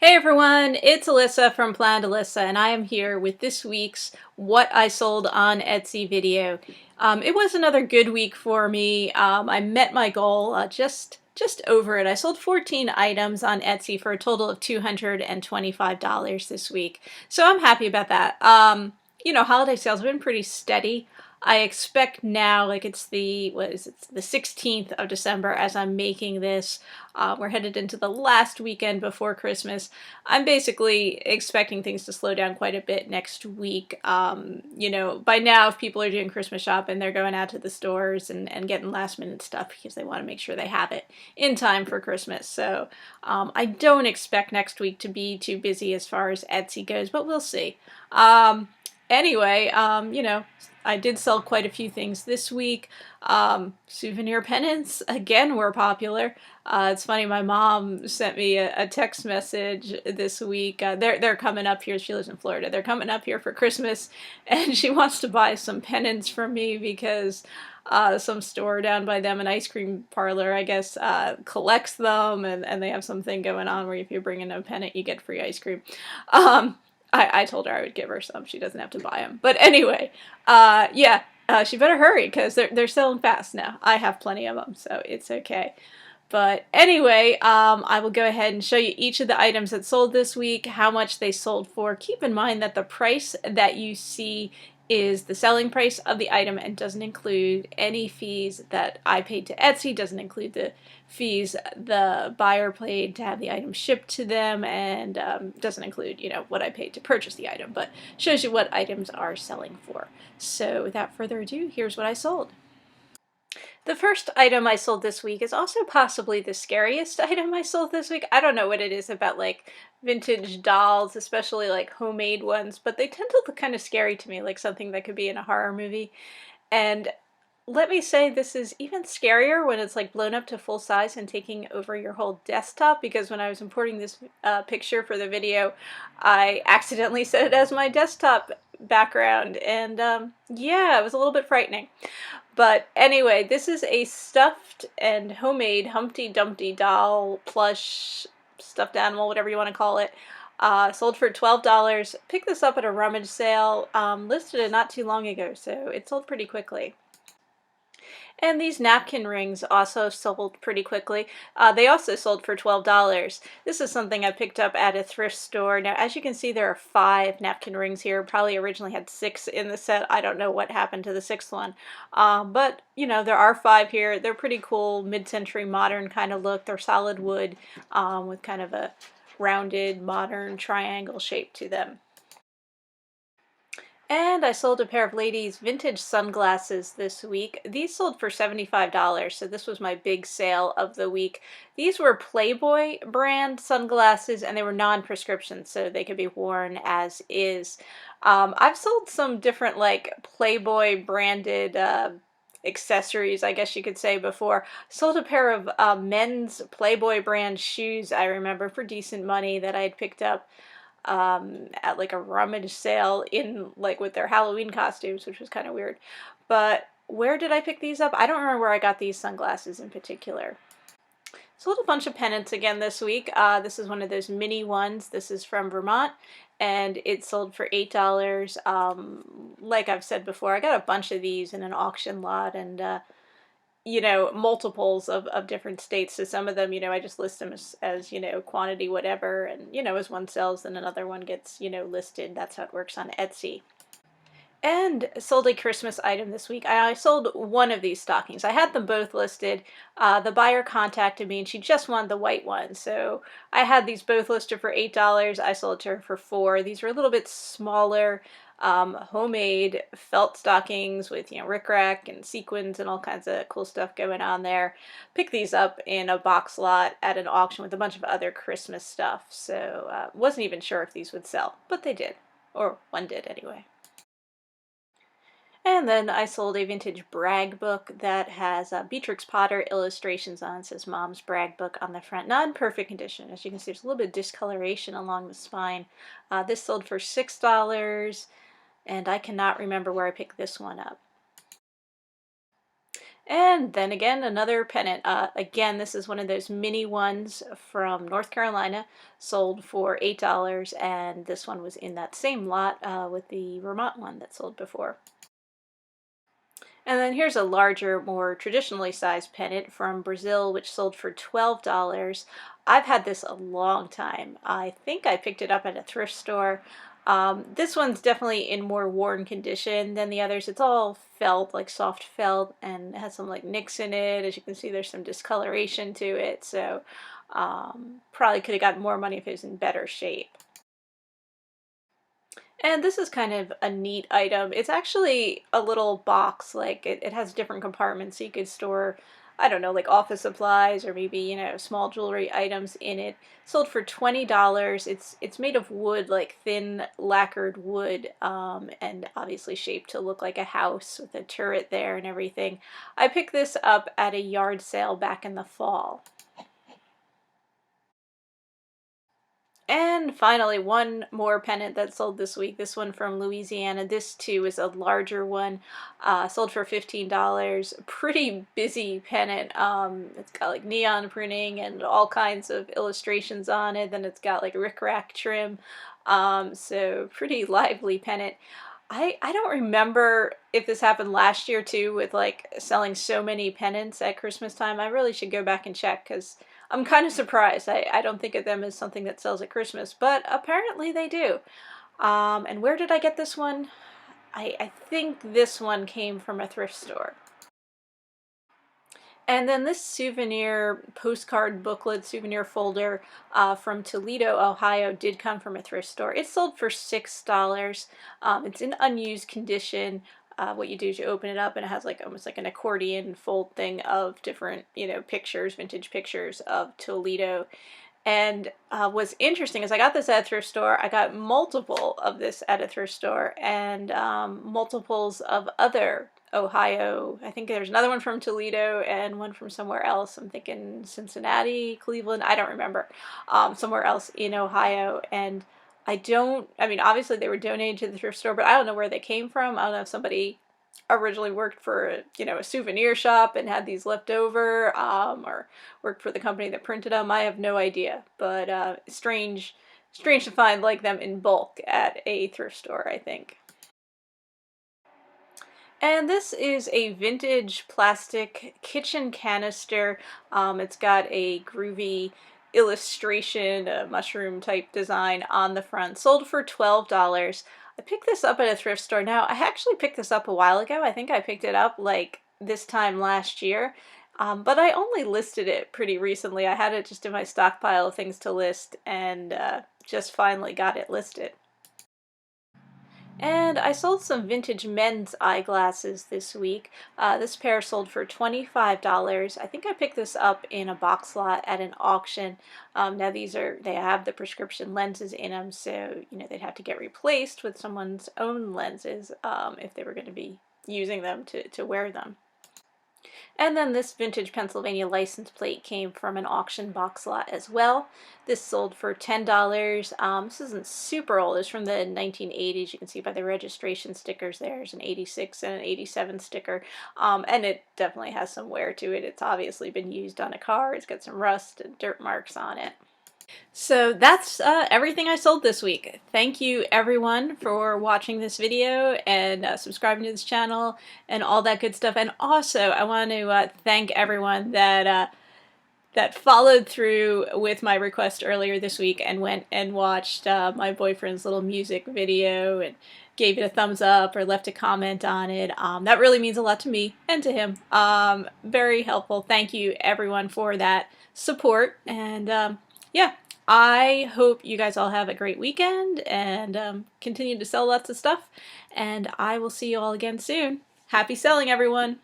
Hey everyone, it's Alyssa from Planned Alyssa, and I am here with this week's What I Sold on Etsy video. It was another good week for me. I met my goal, just over it. I sold 14 items on Etsy for a total of $225 this week, so I'm happy about that. Holiday sales have been pretty steady. I expect now, like it's the 16th of December as I'm making this. We're headed into the last weekend before Christmas. I'm basically expecting things to slow down quite a bit next week. By now, if people are doing Christmas shopping, they're going out to the stores and getting last minute stuff because they want to make sure they have it in time for Christmas. So I don't expect next week to be too busy as far as Etsy goes, but we'll see. Anyway, I did sell quite a few things this week. Souvenir pennants, again, were popular. It's funny, my mom sent me a text message this week. They're coming up here. She lives in Florida. They're coming up here for Christmas, and she wants to buy some pennants from me because some store down by them, an ice cream parlor, I guess, collects them, and they have something going on where if you bring in a pennant, you get free ice cream. I told her I would give her some. She doesn't have to buy them. But anyway, yeah, she better hurry because they're selling fast now. I have plenty of them, so it's okay. But anyway, I will go ahead and show you each of the items that sold this week, how much they sold for. Keep in mind that the price that you see is the selling price of the item and doesn't include any fees that I paid to Etsy, doesn't include the fees the buyer paid to have the item shipped to them, and doesn't include, what I paid to purchase the item, but shows you what items are selling for. So without further ado, here's what I sold. The first item I sold this week is also possibly the scariest item I sold this week. I don't know what it is about like vintage dolls, especially like homemade ones, but they tend to look kind of scary to me, like something that could be in a horror movie. And let me say, this is even scarier when it's like blown up to full size and taking over your whole desktop, because when I was importing this picture for the video, I accidentally set it as my desktop background, and yeah, it was a little bit frightening. But anyway, this is a stuffed and homemade Humpty Dumpty doll, plush, stuffed animal, whatever you want to call it. Sold for $12. Picked this up at a rummage sale. Listed it not too long ago, so it sold pretty quickly. And these napkin rings also sold pretty quickly. They also sold for $12. This is something I picked up at a thrift store. Now, as you can see, there are 5 napkin rings here. Probably originally had 6 in the set. I don't know what happened to the 6th one. But, there are 5 here. They're pretty cool, mid-century modern kind of look. They're solid wood with kind of a rounded, modern triangle shape to them. And I sold a pair of ladies' vintage sunglasses this week. These sold for $75, so this was my big sale of the week. These were Playboy brand sunglasses, and they were non-prescription, so they could be worn as is. I've sold some different, like, Playboy branded accessories, I guess you could say, before. Sold a pair of men's Playboy brand shoes, I remember, for decent money that I had picked up at like a rummage sale in like with their Halloween costumes, which was kind of weird. But where did I pick these up? I don't remember where I got these sunglasses in particular. Sold a bunch of pennants again this week. This is one of those mini ones. This is from Vermont, and it sold for $8. Like I've said before, I got a bunch of these in an auction lot, and multiples of different states. So some of them, I just list them as quantity, whatever. And, as one sells, then another one gets, listed. That's how it works on Etsy. And sold a Christmas item this week. I sold one of these stockings. I had them both listed. The buyer contacted me and she just wanted the white one. So I had these both listed for $8. I sold it to her for $4. These were a little bit smaller, homemade felt stockings with, rickrack and sequins and all kinds of cool stuff going on there. Picked these up in a box lot at an auction with a bunch of other Christmas stuff. So wasn't even sure if these would sell, but they did. Or one did anyway. And then I sold a vintage brag book that has Beatrix Potter illustrations on it. It says Mom's Brag Book on the front. Not in perfect condition. As you can see, there's a little bit of discoloration along the spine. This sold for $6, and I cannot remember where I picked this one up. And then again, another pennant. Again, this is one of those mini ones from North Carolina, sold for $8, and this one was in that same lot with the Vermont one that sold before. And then here's a larger, more traditionally sized pennant from Brazil, which sold for $12. I've had this a long time. I think I picked it up at a thrift store. This one's definitely in more worn condition than the others. It's all felt, like soft felt, and it has some like nicks in it. As you can see, there's some discoloration to it, so probably could have gotten more money if it was in better shape. And this is kind of a neat item. It's actually a little box, like it has different compartments so you could store, I don't know, like office supplies or maybe, you know, small jewelry items in it. Sold for $20. It's made of wood, like thin lacquered wood, and obviously shaped to look like a house with a turret there and everything. I picked this up at a yard sale back in the fall. And finally, one more pennant that sold this week. This one from Louisiana. This too is a larger one. Sold for $15. Pretty busy pennant. It's got like neon printing and all kinds of illustrations on it. Then it's got like rickrack trim. So pretty lively pennant. I don't remember if this happened last year too, with like selling so many pennants at Christmas time. I really should go back and check because I'm kind of surprised. I don't think of them as something that sells at Christmas, but apparently they do. And where did I get this one? I think this one came from a thrift store. And then this souvenir postcard booklet, souvenir folder from Toledo, Ohio, did come from a thrift store. It sold for $6. It's in unused condition. What you do is you open it up and it has like almost like an accordion fold thing of different, you know, pictures, vintage pictures of Toledo. And what's interesting is I got this at a thrift store. I got multiple of this at a thrift store and multiples of other Ohio. I think there's another one from Toledo and one from somewhere else. I'm thinking Cincinnati, Cleveland. I don't remember. Somewhere else in Ohio. And I mean, obviously they were donated to the thrift store, but I don't know where they came from. I don't know if somebody originally worked for, you know, a souvenir shop and had these left over, or worked for the company that printed them. I have no idea, but strange to find like them in bulk at a thrift store, I think. And this is a vintage plastic kitchen canister. It's got a groovy illustration, a mushroom type design on the front. Sold for $12. I picked this up at a thrift store. Now, I actually picked this up a while ago. I think I picked it up like this time last year. But I only listed it pretty recently. I had it just in my stockpile of things to list and just finally got it listed. And I sold some vintage men's eyeglasses this week. This pair sold for $25. I think I picked this up in a box lot at an auction. Now they have the prescription lenses in them, so you know they'd have to get replaced with someone's own lenses if they were going to be using them to wear them. And then this vintage Pennsylvania license plate came from an auction box lot as well. This sold for $10. This isn't super old. It's from the 1980s. You can see by the registration stickers there's an 86 and an 87 sticker. And it definitely has some wear to it. It's obviously been used on a car. It's got some rust and dirt marks on it. So that's everything I sold this week. Thank you everyone for watching this video and subscribing to this channel and all that good stuff. And also I want to thank everyone that that followed through with my request earlier this week and went and watched my boyfriend's little music video and gave it a thumbs up or left a comment on it. That really means a lot to me and to him. Very helpful. Thank you everyone for that support. And yeah, I hope you guys all have a great weekend and continue to sell lots of stuff. And I will see you all again soon. Happy selling, everyone!